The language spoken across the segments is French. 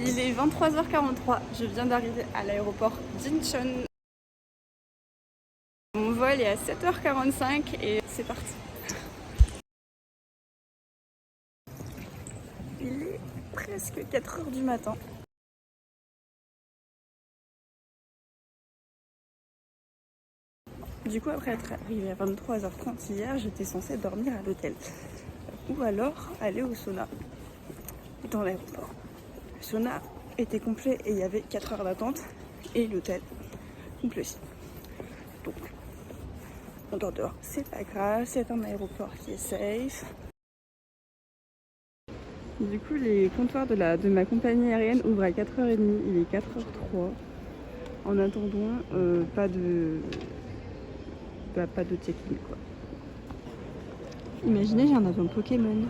Il est 23h43, je viens d'arriver à l'aéroport d'Incheon. Mon vol est à 7h45 et c'est parti. Il est presque 4h du matin. Du coup, après être arrivée à 23h30 hier, j'étais censée dormir à l'hôtel. Ou alors aller au sauna dans l'aéroport. Le sauna était complet et il y avait 4 heures d'attente. Et l'hôtel complet aussi. Donc, on dort dehors. C'est pas grave, c'est un aéroport qui est safe. Du coup, les comptoirs de ma compagnie aérienne ouvrent à 4h30. Il est 4h03. En attendant, pas de check-in, quoi. Imaginez, j'ai un avion Pokémon.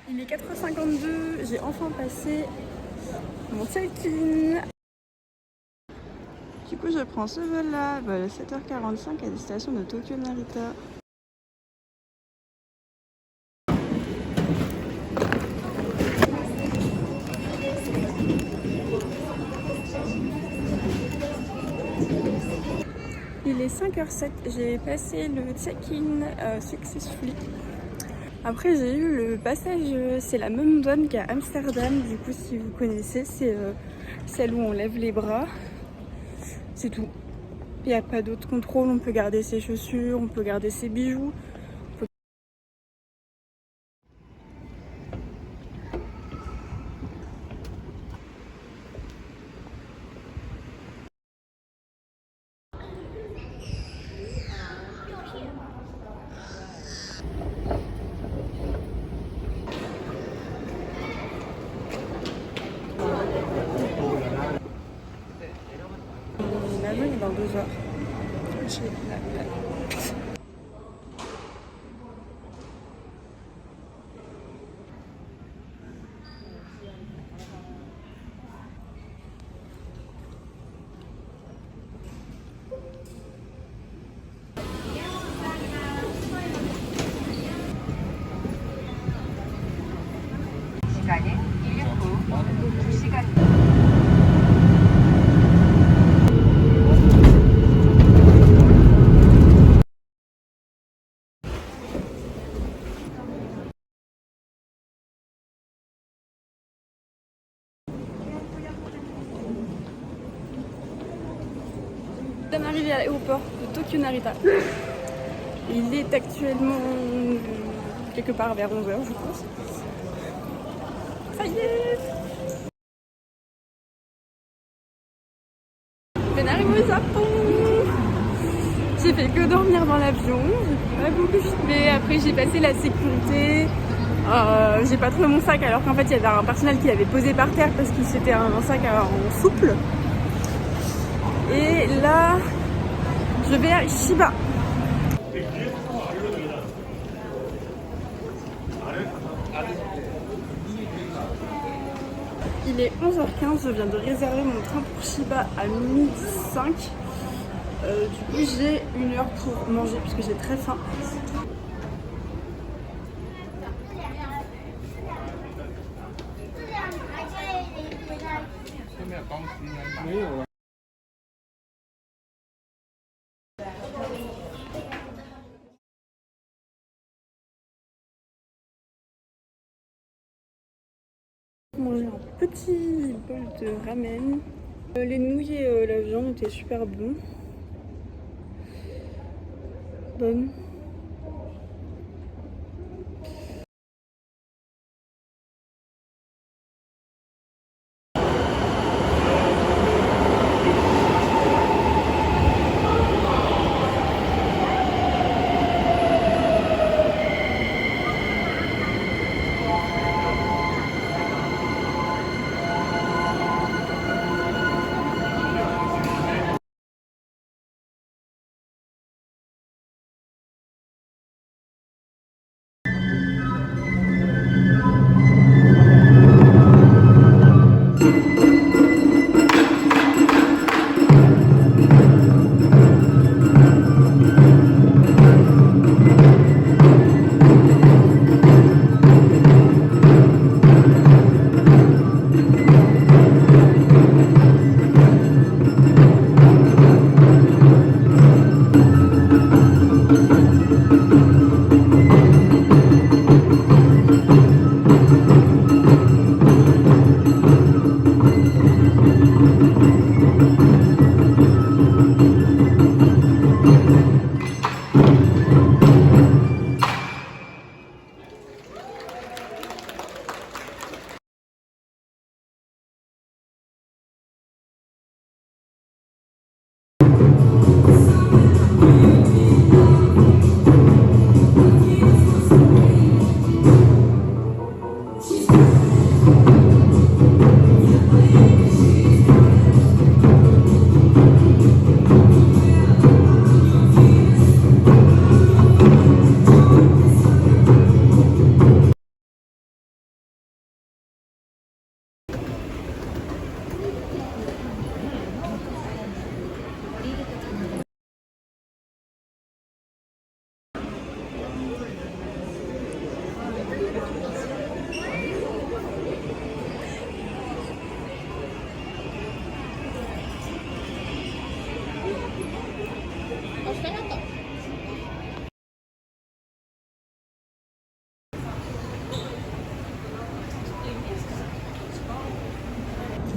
Il est 4h52, j'ai enfin passé mon check-in. Du coup, je prends ce vol-là, à 7h45 à destination de Tokyo Narita. Il est 5h07, j'ai passé le check-in successfully. Après j'ai eu le passage, c'est la même douane qu'à Amsterdam, du coup si vous connaissez, c'est celle où on lève les bras. C'est tout. Il n'y a pas d'autre contrôle, on peut garder ses chaussures, on peut garder ses bijoux. Mon avion est dans 2 heures. Je viens d'arriver à l'aéroport de Tokyo Narita. Il est actuellement quelque part vers 11h, je pense. Ça y est! Ben arrivé au Japon! J'ai fait que dormir dans l'avion, j'ai pas beaucoup filmé. Après j'ai passé la sécurité. J'ai pas trouvé mon sac alors qu'en fait il y avait un personnel qui l'avait posé par terre parce que c'était un sac en souple. Et là, je vais à Shiba. Il est 11h15, je viens de réserver mon train pour Shiba à 12h05. Du coup j'ai 1 heure pour manger puisque j'ai très faim. Manger un petit bol de ramen. Les nouilles et la viande étaient super bons. Bonne.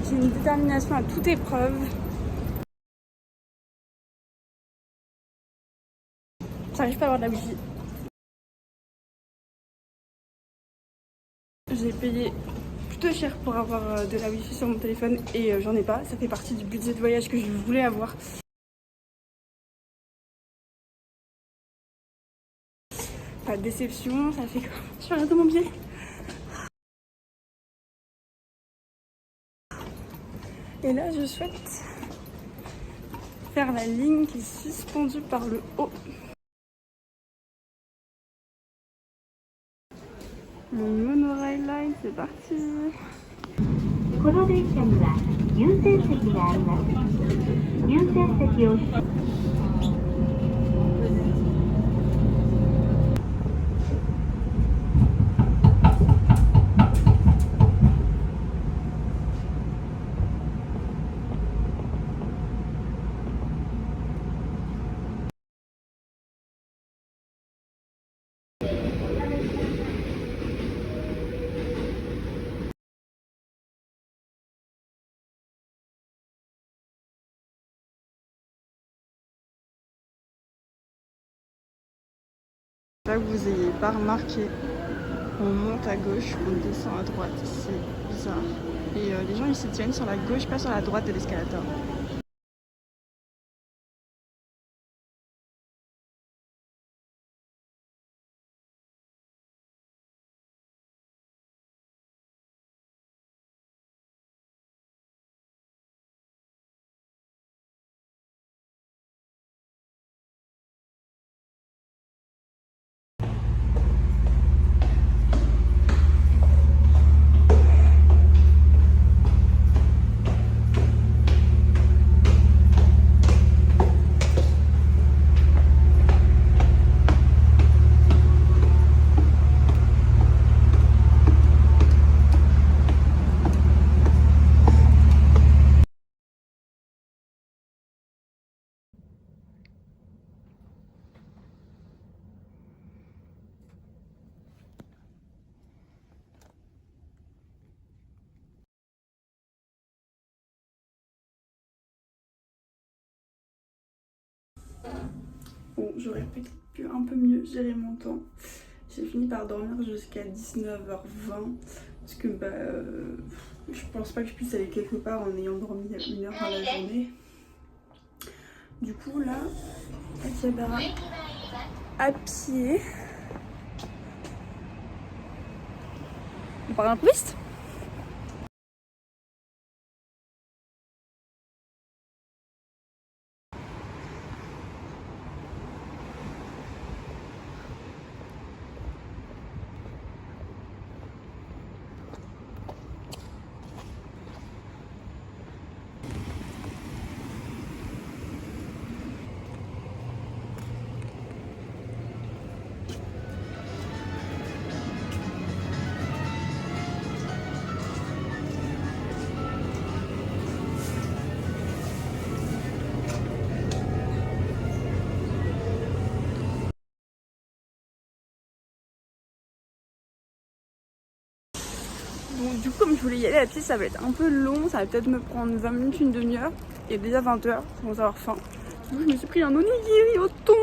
J'ai une détermination à toute épreuve. J'arrive pas à avoir de la wifi. J'ai payé plutôt cher pour avoir de la wifi sur mon téléphone et j'en ai pas. Ça fait partie du budget de voyage que je voulais avoir. Pas de déception, ça fait quoi? Je regarde mon pied. Et là, je souhaite faire la ligne qui est suspendue par le haut. Le monorail line, c'est parti. この電車には優先席があります。優先席を Là que vous n'ayez pas remarqué, on monte à gauche, on descend à droite, c'est bizarre. Et les gens ils se tiennent sur la gauche, pas sur la droite de l'escalator. Bon, j'aurais peut-être pu un peu mieux gérer mon temps. J'ai fini par dormir jusqu'à 19h20 parce que je pense pas que je puisse aller quelque part en ayant dormi 1 heure dans la journée. Du coup là, Akihabara à pied. On part à l'improviste. Bon, du coup, comme je voulais y aller à pied, ça va être un peu long, ça va peut-être me prendre 20 minutes, une demi-heure. Il est déjà 20h, je commence à avoir faim. Du coup, je me suis pris un onigiri au thon.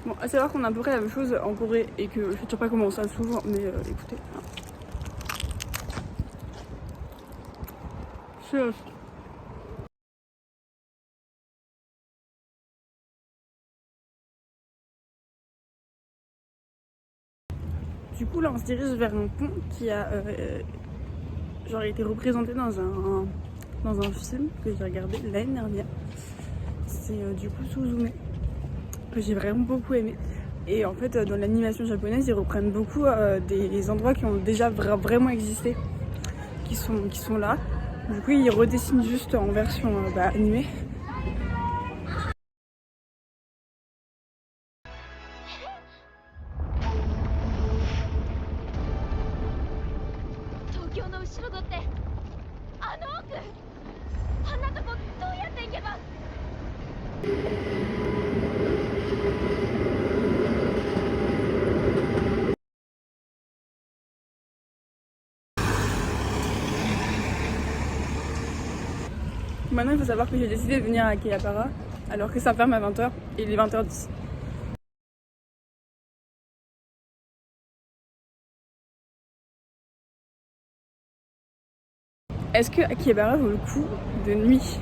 Bon, à savoir qu'on a à peu près la même chose en Corée et que je sais toujours pas comment ça s'ouvre, mais écoutez. Cheers. Du coup, là, on se dirige vers un pont qui a genre été représenté dans un film que j'ai regardé l'année dernière. C'est du coup Suzume, que j'ai vraiment beaucoup aimé. Et en fait, dans l'animation japonaise, ils reprennent beaucoup des endroits qui ont déjà vraiment existé, qui sont là. Du coup, ils redessinent juste en version animée. Maintenant, il faut savoir que j'ai décidé de venir à Akihabara alors que ça ferme à 20h et il est 20h10. Est-ce que Akihabara vaut le coup de nuit?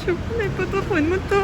Je prends mes photos pour une moto.